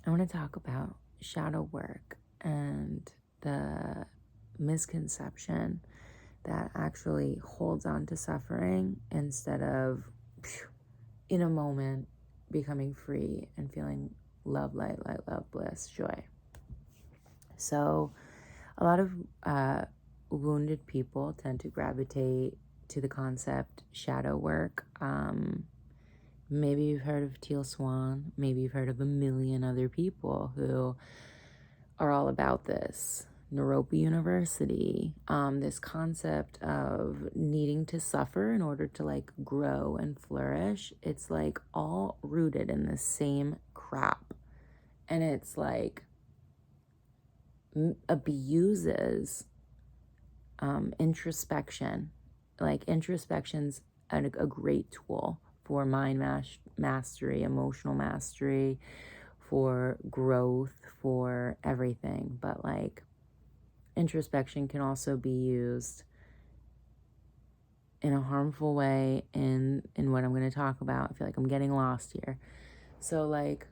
I want to talk about shadow work and the misconception that actually holds on to suffering instead of, in a moment, becoming free and feeling love, light, love, bliss, joy. So, a lot of wounded people tend to gravitate to the concept shadow work. Maybe you've heard of Teal Swan. Maybe you've heard of a million other people who are all about this. Naropa University, this concept of needing to suffer in order to like grow and flourish. It's like all rooted in the same crap. And it's like abuses introspection. Like introspection's a great tool for mind mastery, emotional mastery, for growth, for everything. But like introspection can also be used in a harmful way in what I'm going to talk about. I feel like I'm getting lost here. So like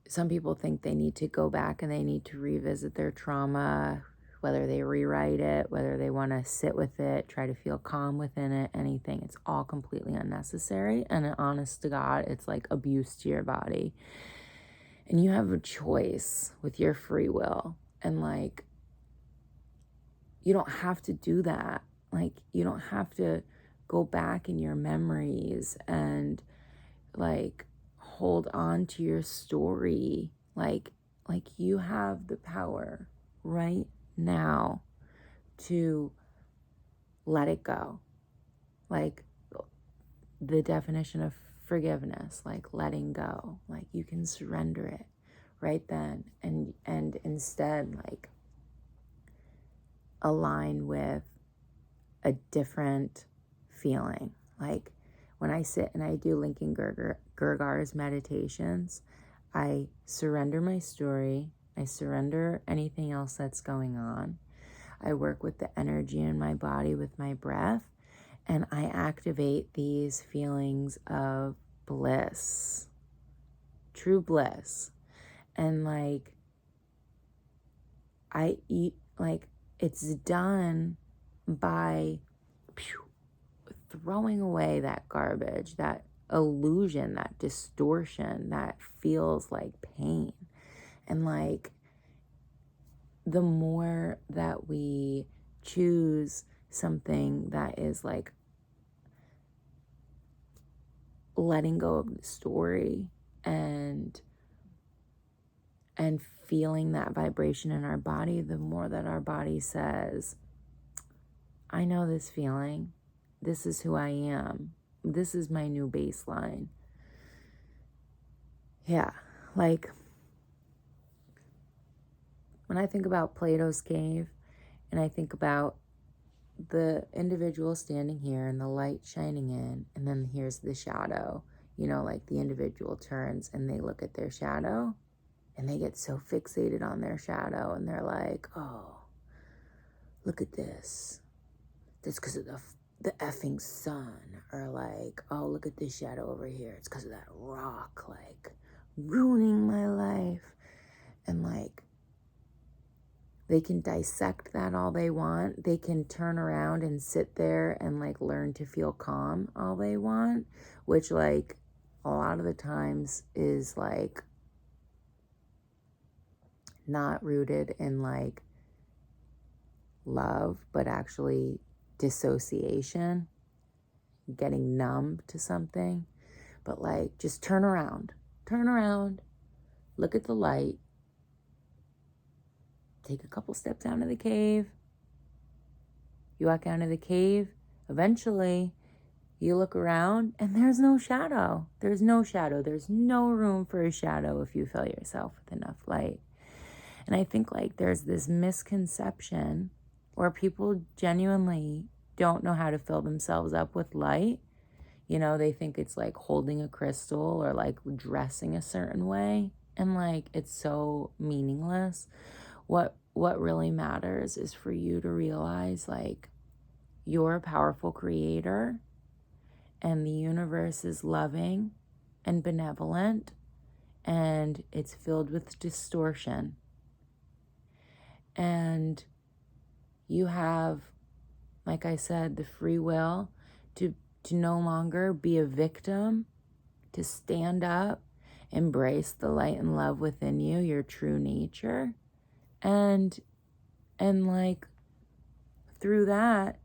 some people think they need to go back and they need to revisit their trauma, whether they rewrite it, whether they want to sit with it, try to feel calm within it, anything. It's all completely unnecessary. And honest to God, it's like abuse to your body. And you have a choice with your free will. And like, you don't have to do that. Like, you don't have to go back in your memories and like hold on to your story. Like you have the power right now to let it go. Like the definition of forgiveness, like letting go. Like you can surrender it right then and instead like align with a different feeling. Like when I sit and I do Lincoln Gergar's meditations, I surrender my story. I surrender anything else that's going on. I work with the energy in my body with my breath, and I activate these feelings of bliss, true bliss. And like, I eat, like, it's done by throwing away that garbage, that illusion, that distortion that feels like pain. And like, the more that we choose something that is like letting go of the story and feeling that vibration in our body, the more that our body says, I know this feeling. This is who I am. This is my new baseline. Yeah, like when I think about Plato's cave and I think about the individual standing here and the light shining in, and then here's the shadow, you know, like the individual turns and they look at their shadow and they get so fixated on their shadow and they're like, oh, look at this. That's because of the effing sun. Or like, oh, look at this shadow over here. It's because of that rock, like, ruining my life. And like, they can dissect that all they want. They can turn around and sit there and like learn to feel calm all they want, which like a lot of the times is like not rooted in like love, but actually dissociation, getting numb to something. But like, just turn around, look at the light, take a couple steps out of the cave. You walk out of the cave, eventually you look around and there's no shadow. There's no shadow. There's no room for a shadow if you fill yourself with enough light. And I think like there's this misconception where people genuinely don't know how to fill themselves up with light. You know, they think it's like holding a crystal or like dressing a certain way. And like, it's so meaningless. What really matters is for you to realize like you're a powerful creator and the universe is loving and benevolent and it's filled with distortion. And you have, like I said, the free will to no longer be a victim, to stand up, embrace the light and love within you, your true nature, and like through that,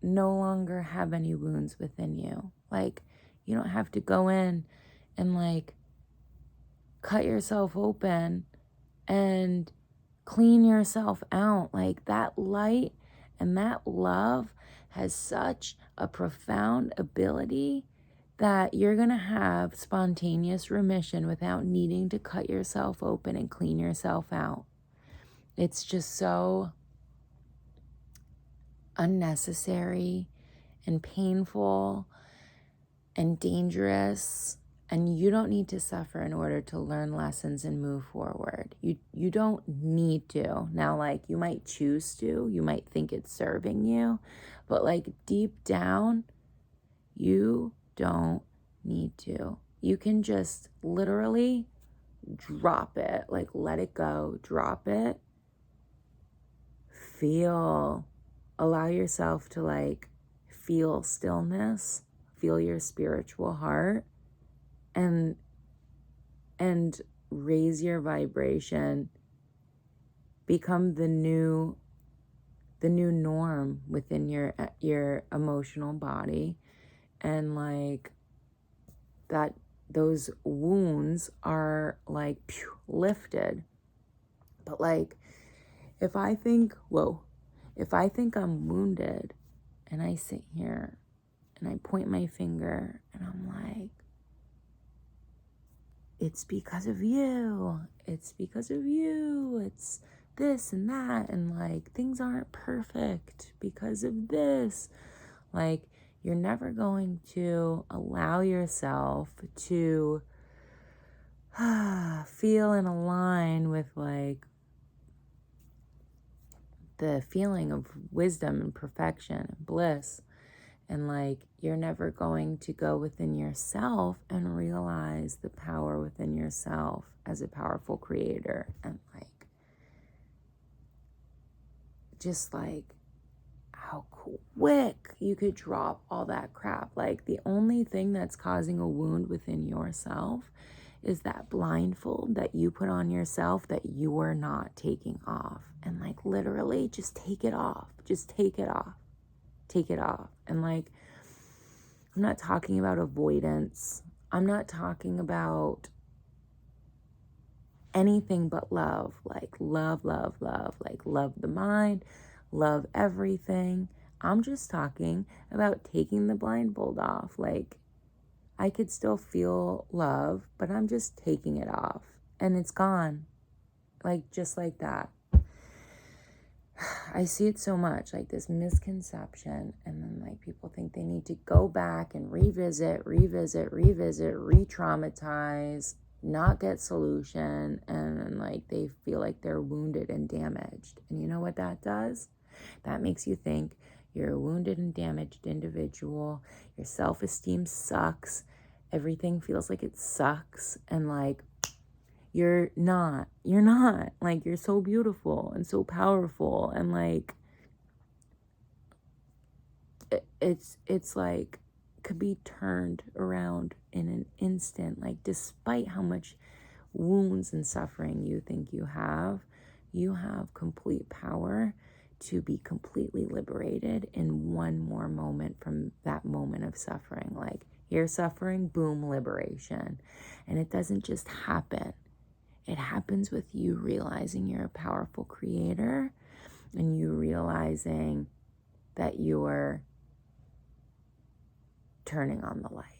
no longer have any wounds within you. Like, you don't have to go in and like cut yourself open and clean yourself out. Like, that light and that love has such a profound ability that you're going to have spontaneous remission without needing to cut yourself open and clean yourself out. It's just so unnecessary and painful and dangerous, and you don't need to suffer in order to learn lessons and move forward. You don't need to. Now, like, you might choose to, you might think it's serving you, but like deep down, you don't need to. You can just literally drop it, like let it go, drop it, feel, allow yourself to like feel stillness, feel your spiritual heart, and raise your vibration, become the new norm within your emotional body, and like that those wounds are like lifted. But like if I think I'm wounded and I sit here and I point my finger and I'm like, it's because of you. It's because of you. It's this and that. And like, things aren't perfect because of this. Like, you're never going to allow yourself to feel and align with like the feeling of wisdom and perfection and bliss. And like, you're never going to go within yourself and realize the power within yourself as a powerful creator. And like, just like how quick you could drop all that crap. Like, the only thing that's causing a wound within yourself is that blindfold that you put on yourself that you are not taking off. And like, literally just take it off. Just take it off. Take it off. And like, I'm not talking about avoidance. I'm not talking about anything but love. Like, love, love, love. Like, love the mind, love everything. I'm just talking about taking the blindfold off. Like, I could still feel love, but I'm just taking it off and it's gone. Like, just like that. I see it so much, like this misconception, and then like people think they need to go back and revisit, re-traumatize, not get solution, and then like they feel like they're wounded and damaged. And you know what that does? That makes you think you're a wounded and damaged individual. Your self-esteem sucks. Everything feels like it sucks, and like you're not, like, you're so beautiful and so powerful, and like it's like could be turned around in an instant. Like, despite how much wounds and suffering you think you have complete power to be completely liberated in one more moment from that moment of suffering. Like, you're suffering, boom, liberation. And it doesn't just happen. It happens with you realizing you're a powerful creator, and you realizing that you're turning on the light.